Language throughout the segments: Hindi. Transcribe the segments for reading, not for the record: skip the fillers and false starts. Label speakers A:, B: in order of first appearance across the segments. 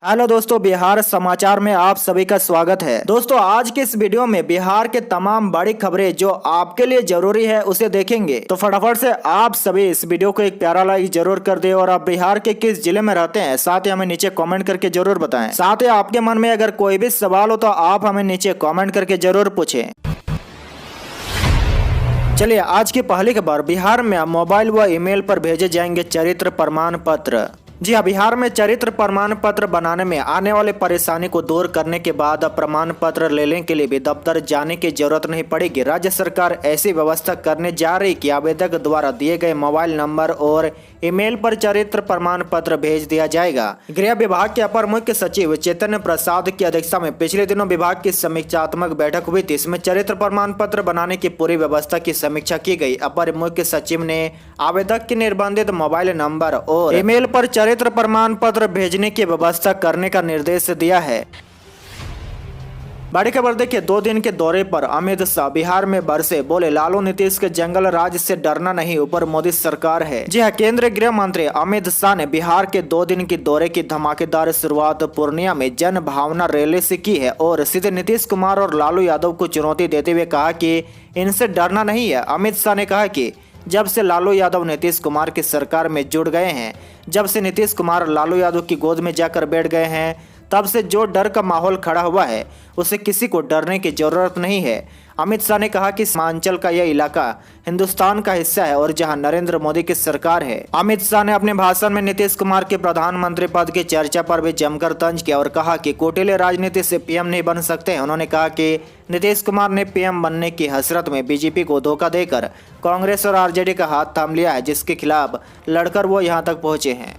A: हेलो दोस्तों, बिहार समाचार में आप सभी का स्वागत है। दोस्तों, आज के इस वीडियो में बिहार के तमाम बड़ी खबरें जो आपके लिए जरूरी है उसे देखेंगे। तो फटाफट से आप सभी इस वीडियो को एक प्यारा लाइक जरूर कर दे और आप बिहार के किस जिले में रहते हैं साथ ही हमें नीचे कमेंट करके जरूर बताएं। साथ ही आपके मन में अगर कोई भी सवाल हो तो आप हमें नीचे कमेंट करके जरूर पूछें। चलिए, आज की पहली खबर, बिहार में अब मोबाइल व ईमेल पर भेजे जाएंगे चरित्र प्रमाण पत्र। जी हाँ, बिहार में चरित्र प्रमाण पत्र बनाने में आने वाले परेशानी को दूर करने के बाद अब प्रमाण पत्र लेने के लिए भी दफ्तर जाने की जरूरत नहीं पड़ेगी। राज्य सरकार ऐसी व्यवस्था करने जा रही कि आवेदक द्वारा दिए गए मोबाइल नंबर और ईमेल पर चरित्र प्रमाण पत्र भेज दिया जाएगा। गृह विभाग के अपर मुख्य सचिव चैतन्य प्रसाद की अध्यक्षता में पिछले दिनों विभाग की समीक्षात्मक बैठक हुई थी। इसमें चरित्र प्रमाण पत्र बनाने की पूरी व्यवस्था की समीक्षा की गई। अपर मुख्य सचिव ने आवेदक के निर्बंधित मोबाइल नंबर और ईमेल पर चरित्र प्रमाण पत्र भेजने की व्यवस्था करने का निर्देश दिया है। बड़ी खबर देखिए, 2 दिन के दौरे पर अमित शाह बिहार में बरसे, बोले लालू नीतीश के जंगल राज से डरना नहीं, ऊपर मोदी सरकार है। जी हाँ, केंद्रीय गृह मंत्री अमित शाह ने बिहार के 2 दिन की दौरे की धमाकेदार शुरुआत पूर्णिया में जन भावना रैली से की है और सीधे नीतीश कुमार और लालू यादव को चुनौती देते हुए कहा कि इनसे डरना नहीं है। अमित शाह ने कहा कि जब से लालू यादव नीतीश कुमार की सरकार में जुड़ गए हैं, जब से नीतीश कुमार लालू यादव की गोद में जाकर बैठ गए हैं, तब से जो डर का माहौल खड़ा हुआ है उसे किसी को डरने की जरूरत नहीं है। अमित शाह ने कहा कि सीमांचल का यह इलाका हिंदुस्तान का हिस्सा है और जहां नरेंद्र मोदी की सरकार है। अमित शाह ने अपने भाषण में नीतीश कुमार के प्रधानमंत्री पद की चर्चा पर भी जमकर तंज किया और कहा कि कोटिले राजनीति से पीएम नहीं बन सकते हैं। उन्होंने कहा कि नीतीश कुमार ने पीएम बनने की हसरत में बीजेपी को धोखा देकर कांग्रेस और आरजेडी का हाथ थाम लिया है, जिसके खिलाफ लड़कर वो यहाँ तक पहुंचे हैं।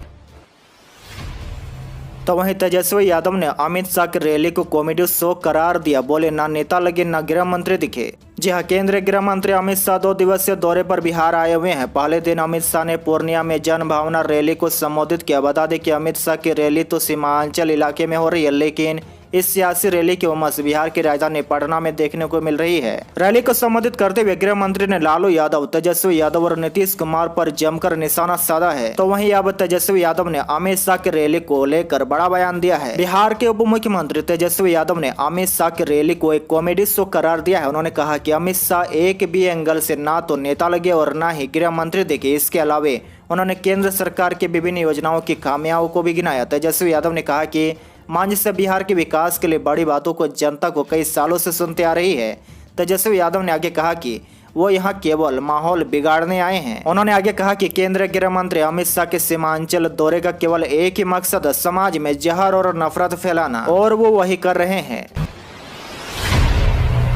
A: तो वहीं तेजस्वी यादव ने अमित शाह की रैली को कॉमेडी शो करार दिया, बोले ना नेता लगे ना गृह मंत्री दिखे। जी हाँ, केंद्रीय गृह मंत्री अमित शाह 2 दिवसीय दौरे पर बिहार आए हुए हैं। पहले दिन अमित शाह ने पूर्णिया में जन भावना रैली को संबोधित किया। बता दें कि अमित शाह की रैली तो सीमांचल इलाके में हो रही है, लेकिन इस सियासी रैली की उमस बिहार की राजधानी पटना में देखने को मिल रही है। रैली को संबोधित करते हुए गृह मंत्री ने लालू यादव, तेजस्वी यादव और नीतीश कुमार पर जमकर निशाना साधा है। तो वहीं अब तेजस्वी यादव ने अमित शाह की रैली को लेकर बड़ा बयान दिया है। बिहार के उप मुख्यमंत्री तेजस्वी यादव ने अमित शाह की रैली को एक कॉमेडी शो करार दिया है। उन्होंने कहा कि अमित शाह एक भी एंगल से ना तो नेता लगे और ना ही गृह मंत्री दिखे। इसके अलावा उन्होंने केंद्र सरकार की विभिन्न योजनाओं की खामियों को भी गिनाया। तेजस्वी यादव ने कहा कि मंच से बिहार के विकास के लिए बड़ी बातों को जनता को कई सालों से सुनते आ रही है। तेजस्वी यादव ने आगे कहा कि वो यहाँ केवल माहौल बिगाड़ने आए हैं। उन्होंने आगे कहा कि केंद्रीय गृह मंत्री अमित शाह के सीमांचल दौरे का केवल एक ही मकसद है, समाज में जहर और नफरत फैलाना, और वो वही कर रहे हैं।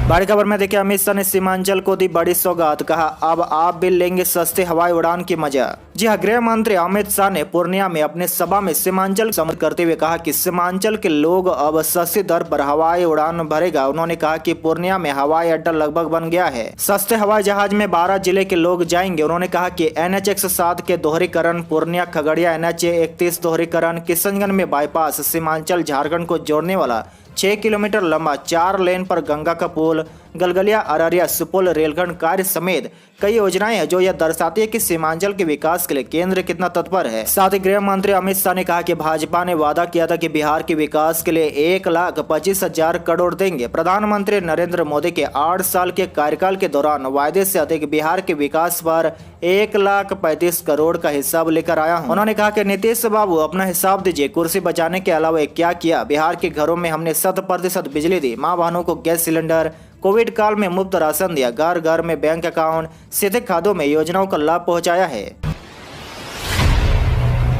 A: बड़ी खबर में देखिए, अमित शाह ने सीमांचल को दी बड़ी सौगात, कहा अब आप भी लेंगे सस्ते हवाई उड़ान की मजा। जी हाँ, गृह मंत्री अमित शाह ने पूर्णिया में अपने सभा में सीमांचल संबोधित करते हुए कहा कि सीमांचल के लोग अब सस्ती दर पर हवाई उड़ान भरेगा। उन्होंने कहा कि पूर्णिया में हवाई अड्डा लगभग बन गया है, सस्ते हवाई जहाज में 12 जिले के लोग जाएंगे। उन्होंने कहा कि NH 107 के दोहरीकरण, पूर्णिया खगड़िया NH 31 दोहरीकरण, किशनगंज में बाईपास, सीमांचल झारखंड को जोड़ने वाला 6 किलोमीटर लंबा 4 लेन पर गंगा का पुल, गलगलिया अररिया सुपौल रेलखंड कार्य समेत कई योजनाएं हैं जो यह दर्शाती है कि सीमांचल के विकास के लिए केंद्र कितना तत्पर है। साथ ही गृह मंत्री अमित शाह ने कहा कि भाजपा ने वादा किया था कि बिहार के विकास के लिए 1,25,000 करोड़ देंगे। प्रधानमंत्री नरेंद्र मोदी के 8 साल के कार्यकाल के दौरान वायदे से अधिक बिहार के विकास पर 1,35,000 करोड़ का हिसाब लेकर आया हूँ। उन्होंने कहा कि नीतीश बाबू अपना हिसाब दीजिए, कुर्सी बचाने के अलावा क्या किया। बिहार के घरों में हमने 100% बिजली दी, माँ बहनों को गैस सिलेंडर, कोविड काल में मुफ्त राशन दिया, घर घर में बैंक अकाउंट, सीधे खातों में योजनाओं का लाभ पहुंचाया है।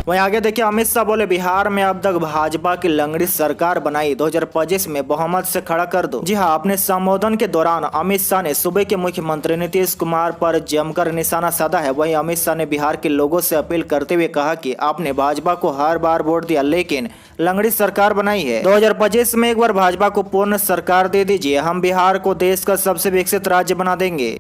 A: वहीं आगे देखिए, अमित शाह बोले बिहार में अब तक भाजपा की लंगड़ी सरकार बनाई, 2025 में बहुमत से खड़ा कर दो। जी हां, अपने संबोधन के दौरान अमित शाह ने सूबे के मुख्यमंत्री नीतीश कुमार पर जमकर निशाना साधा है। वहीं अमित शाह ने बिहार के लोगों से अपील करते हुए कहा कि आपने भाजपा को हर बार वोट दिया लेकिन लंगड़ी सरकार बनाई है। 2025 में एक बार भाजपा को पूर्ण सरकार दे दीजिए, हम बिहार को देश का सबसे विकसित राज्य बना देंगे।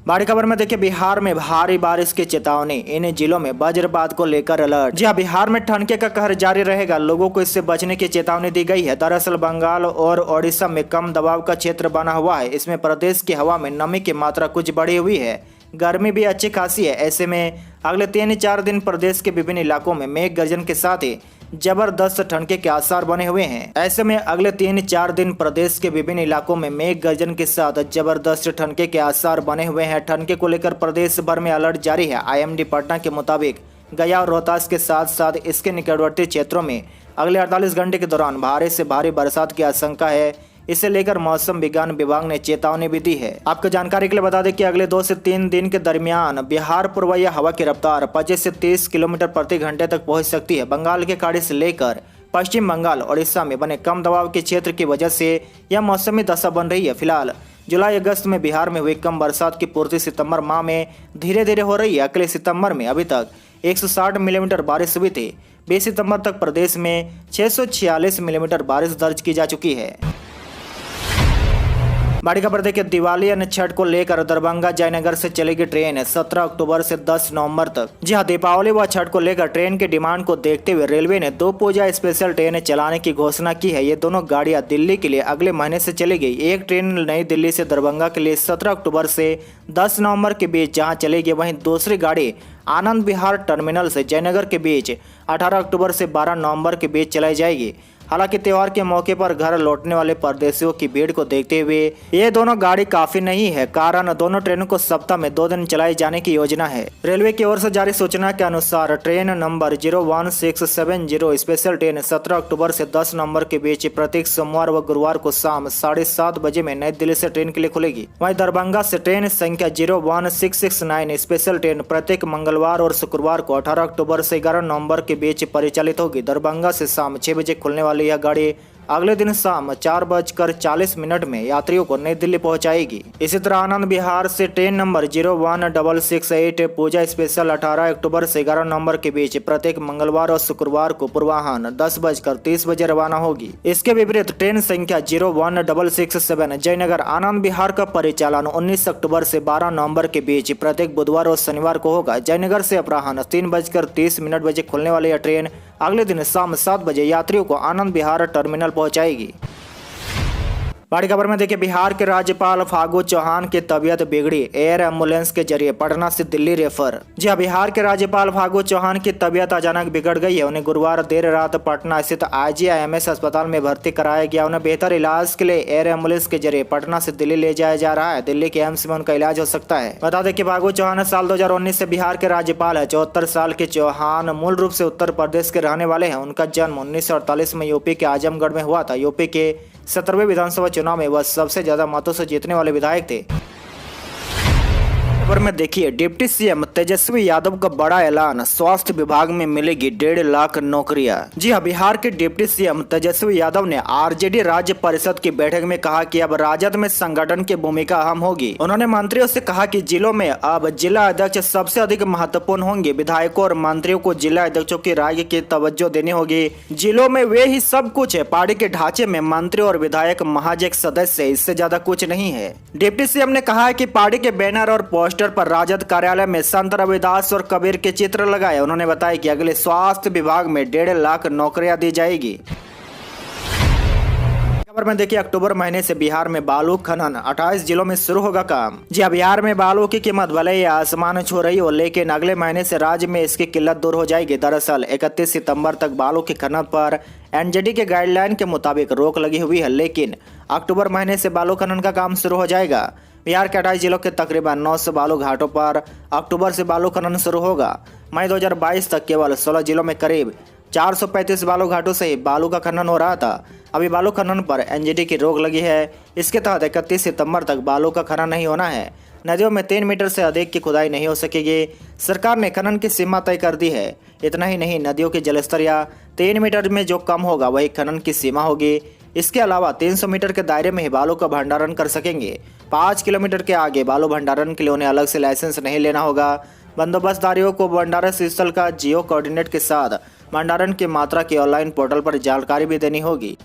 A: बड़ी खबर में देखिए, बिहार में भारी बारिश की चेतावनी, इन जिलों में वज्रपात को लेकर अलर्ट। जी हाँ, बिहार में ठनके का कहर जारी रहेगा, लोगों को इससे बचने की चेतावनी दी गई है। दरअसल बंगाल और ओडिशा में कम दबाव का क्षेत्र बना हुआ है, इसमें प्रदेश की हवा में नमी की मात्रा कुछ बढ़ी हुई है, गर्मी भी अच्छी खासी है। ऐसे में अगले 3-4 दिन प्रदेश के विभिन्न इलाकों में मेघ गर्जन के साथ ही जबरदस्त ठंडके के आसार बने हुए हैं। ऐसे में अगले 3-4 दिन प्रदेश के विभिन्न इलाकों में मेघ गर्जन के साथ जबरदस्त ठंडके के आसार बने हुए हैं। ठंडके को लेकर प्रदेश भर में अलर्ट जारी है। IMD पटना के मुताबिक गया और रोहतास के साथ साथ इसके निकटवर्ती क्षेत्रों में अगले 48 घंटे के दौरान भारी से भारी बरसात की आशंका है। इसे लेकर मौसम विज्ञान विभाग ने चेतावनी भी दी है। आपको जानकारी के लिए बता दें कि अगले 2 से 3 दिन के दरमियान बिहार पूर्वीय हवा की रफ्तार 25 से 30 किलोमीटर प्रति घंटे तक पहुंच सकती है। बंगाल की खाड़ी से लेकर पश्चिम बंगाल ओडिशा में बने कम दबाव के क्षेत्र की वजह से यह मौसमी दशा बन रही है। फिलहाल जुलाई अगस्त में बिहार में हुई कम बरसात की पूर्ति सितंबर माह में धीरे धीरे हो रही है। अगले सितंबर में अभी तक 160 मिलीमीटर बारिश हुई थी। 20 सितंबर तक प्रदेश में 646 मिलीमीटर बारिश दर्ज की जा चुकी है। बड़ी खबर देखिए, दिवाली यानी छठ को लेकर दरभंगा जयनगर से चलेगी ट्रेन 17 अक्टूबर से 10 नवंबर तक। जी हां, दीपावली व छठ को लेकर ट्रेन की डिमांड को देखते हुए रेलवे ने 2 पूजा स्पेशल ट्रेन चलाने की घोषणा की है। ये दोनों गाड़ियां दिल्ली के लिए अगले महीने से चलेगी। एक ट्रेन नई दिल्ली से दरभंगा के लिए 17 अक्टूबर से 10 नवंबर के बीच जहाँ चलेगी, वहीं दूसरी गाड़ी आनंद विहार टर्मिनल से जयनगर के बीच 18 अक्टूबर से 12 नवंबर के बीच चलाई जाएगी। हालांकि त्योहार के मौके पर घर लौटने वाले परदेशियों की भीड़ को देखते हुए ये दोनों गाड़ी काफी नहीं है, कारण दोनों ट्रेनों को सप्ताह में 2 दिन चलाई जाने की योजना है। रेलवे की ओर से जारी सूचना के अनुसार ट्रेन नंबर 01670 स्पेशल ट्रेन 17 अक्टूबर से 10 नवंबर के बीच प्रत्येक सोमवार व गुरुवार को शाम 7:30 बजे में नई दिल्ली से ट्रेन के लिए खुलेगी। वहीं दरभंगा से ट्रेन संख्या 01669 स्पेशल ट्रेन प्रत्येक मंगलवार और शुक्रवार को 18 अक्टूबर से 11 नवंबर के बीच परिचालित होगी। दरभंगा से शाम 6 बजे खुलने वाली यह गाड़ी अगले दिन शाम 4:40 में यात्रियों को नई दिल्ली पहुंचाएगी। इसी तरह आनंद विहार से ट्रेन नंबर 01668 पूजा स्पेशल 18 अक्टूबर से 11 नवंबर के बीच प्रत्येक मंगलवार और शुक्रवार को पूर्वाह्न 10:30 रवाना होगी। इसके विपरीत ट्रेन संख्या 01667 जयनगर आनंद विहार का परिचालन 19 अक्टूबर से 12 नवंबर के बीच प्रत्येक बुधवार और शनिवार को होगा। जयनगर से अपराह्न 3:30 बजे खुलने वाली यह ट्रेन अगले दिन शाम 7 बजे यात्रियों को आनंद विहार टर्मिनल पहुंचाएगी। बड़ी खबर में देखिए, बिहार के राज्यपाल फागू चौहान की तबीयत बिगड़ी, एयर एम्बुलेंस के जरिए पटना से दिल्ली रेफर। जी हां, बिहार के राज्यपाल फागू चौहान की तबीयत अचानक बिगड़ गई है। उन्हें गुरुवार देर रात पटना स्थित IGIMS अस्पताल में भर्ती कराया गया। उन्हें बेहतर इलाज के लिए एयर एम्बुलेंस के जरिए पटना से दिल्ली ले जाया जा रहा है। दिल्ली के एम्स में उनका इलाज हो सकता है। बता दें कि फागू चौहान साल 2019 से बिहार के राज्यपाल है। 74 साल के चौहान मूल रूप से उत्तर प्रदेश के रहने वाले हैं। उनका जन्म 1948 में यूपी के आजमगढ़ में हुआ था। यूपी के 17वें विधानसभा चुनाव में वह सबसे ज्यादा मतों से जीतने वाले विधायक थे। खबर में देखिए, डिप्टी CM तेजस्वी यादव का बड़ा ऐलान, स्वास्थ्य विभाग में मिलेगी 1.5 लाख नौकरियां। जी हां, बिहार के डिप्टी CM तेजस्वी यादव ने RJD राज्य परिषद की बैठक में कहा कि अब राजद में संगठन की भूमिका अहम होगी। उन्होंने मंत्रियों से कहा कि जिलों में अब जिला अध्यक्ष सबसे अधिक महत्वपूर्ण होंगे। विधायकों और मंत्रियों को जिला अध्यक्षों की राय की तवज्जो देनी होगी। जिलों में वे ही सब कुछ है। पार्टी के ढांचे में मंत्री और विधायक महज एक सदस्य, इससे ज्यादा कुछ नहीं है। डिप्टी CM ने कहा कि पार्टी के बैनर और पोस्टर पर राजद कार्यालय में संत रविदास और कबीर के चित्र लगाए। उन्होंने बताया कि अगले स्वास्थ्य विभाग में 1.5 लाख नौकरियां दी जाएगी। खबर में देखिए, अक्टूबर महीने से बिहार में बालू खनन 28 जिलों में शुरू होगा काम। जी हां, बिहार में बालू की कीमत भले ही आसमान छू रही हो, लेकिन अगले महीने से राज्य में इसकी किल्लत दूर हो जाएगी। दरअसल 31 सितंबर तक बालू की खनन पर NGT के गाइडलाइन के मुताबिक रोक लगी हुई है, लेकिन अक्टूबर महीने से बालू खनन का काम शुरू हो जाएगा। बिहार के 28 जिलों के तकरीबन 900 बालू घाटों पर अक्टूबर से बालू खनन शुरू होगा। मई 2022 तक केवल 16 जिलों में करीब 435 बालू घाटों से ही बालू का खनन हो रहा था। अभी बालू खनन पर NGT की रोक लगी है। इसके तहत 31 सितंबर तक बालू का खनन नहीं होना है। नदियों में 3 मीटर से अधिक की खुदाई नहीं हो सकेगी। सरकार ने खनन की सीमा तय कर दी है। इतना ही नहीं, नदियों के जलस्तर या 3 मीटर में जो कम होगा वही खनन की सीमा होगी। इसके अलावा 300 मीटर के दायरे में ही बालू का भंडारण कर सकेंगे। 5 किलोमीटर के आगे बालू भंडारण के लिए उन्हें अलग से लाइसेंस नहीं लेना होगा। बंदोबस्तदारियों को भंडारण स्थल का जियो कोऑर्डिनेट के साथ भंडारण की मात्रा की ऑनलाइन पोर्टल पर जानकारी भी देनी होगी।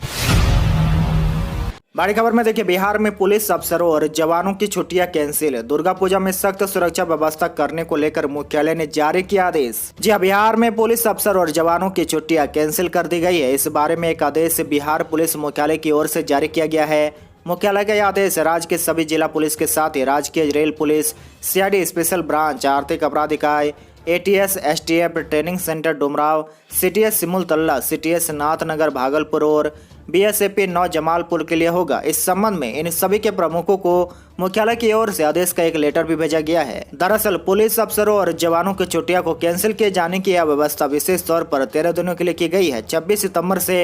A: बड़ी खबर में देखिए, बिहार में पुलिस अफसरों और जवानों की छुट्टियां कैंसिल। दुर्गा पूजा में सख्त सुरक्षा व्यवस्था करने को लेकर मुख्यालय ने जारी किया आदेश। जी हां, बिहार में पुलिस अफसर और जवानों की छुट्टियां कैंसिल कर दी गई है। इस बारे में एक आदेश बिहार पुलिस मुख्यालय की ओर से जारी किया गया है। मुख्यालय का यह आदेश राज्य के सभी जिला पुलिस के साथ ही राजकीय rail police, CID special branch, आर्थिक अपराध इकाई, ATS STF training centre Dumraon, CTS Simultala, CTS Nathnagar Bhagalpur और बीएसएपी 9 जमालपुर के लिए होगा। इस संबंध में इन सभी के प्रमुखों को मुख्यालय की ओर से आदेश का एक लेटर भी भेजा गया है। दरअसल पुलिस अफसरों और जवानों की छुट्टियों को कैंसिल किए जाने की यह व्यवस्था विशेष तौर पर 13 दिनों के लिए की गई है। 26 सितंबर से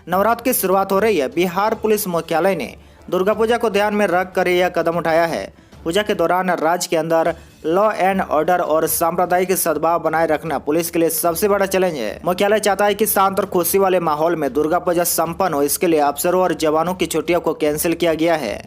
A: नवरात्र की शुरुआत हो रही है। बिहार पुलिस मुख्यालय ने दुर्गा पूजा को ध्यान में रखकर यह कदम उठाया है। पूजा के दौरान राज्य के अंदर लॉ एंड ऑर्डर और सांप्रदायिक सद्भाव बनाए रखना पुलिस के लिए सबसे बड़ा चैलेंज है। मुख्यालय चाहता है कि शांत और खुशी वाले माहौल में दुर्गा पूजा संपन्न हो। इसके लिए अफसरों और जवानों की छुट्टियों को कैंसिल किया गया है।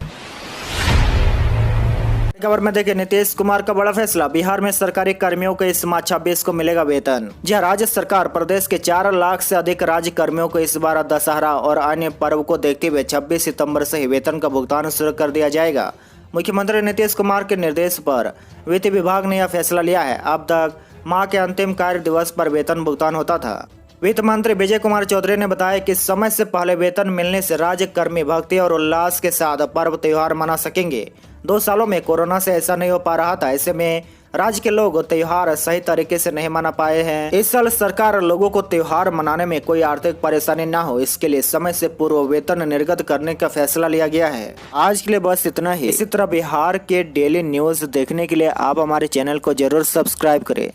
A: खबर में देखिए, नीतीश कुमार का बड़ा फैसला। बिहार में सरकारी कर्मियों को इस माह 26 को मिलेगा वेतन। जी हाँ, राज्य सरकार प्रदेश के 4 लाख से अधिक राज्य कर्मियों को इस बार दशहरा और अन्य पर्व को देखते हुए 26 सितंबर से ही वेतन का भुगतान शुरू कर दिया जाएगा। मुख्यमंत्री नीतीश कुमार के निर्देश पर वित्त विभाग ने यह फैसला लिया है। अब तक माह के अंतिम कार्य दिवस पर वेतन भुगतान होता था। वित्त मंत्री विजय कुमार चौधरी ने बताया कि समय से पहले वेतन मिलने से राज्य कर्मी भक्ति और उल्लास के साथ पर्व त्योहार मना सकेंगे। 2 सालों में कोरोना से ऐसा नहीं हो पा रहा था, ऐसे में राज्य के लोग त्योहार सही तरीके से नहीं मना पाए हैं। इस साल सरकार लोगों को त्योहार मनाने में कोई आर्थिक परेशानी न हो, इसके लिए समय से पूर्व वेतन निर्गत करने का फैसला लिया गया है। आज के लिए बस इतना ही। इसी तरह बिहार के डेली न्यूज देखने के लिए आप हमारे चैनल को जरूर सब्सक्राइब करें।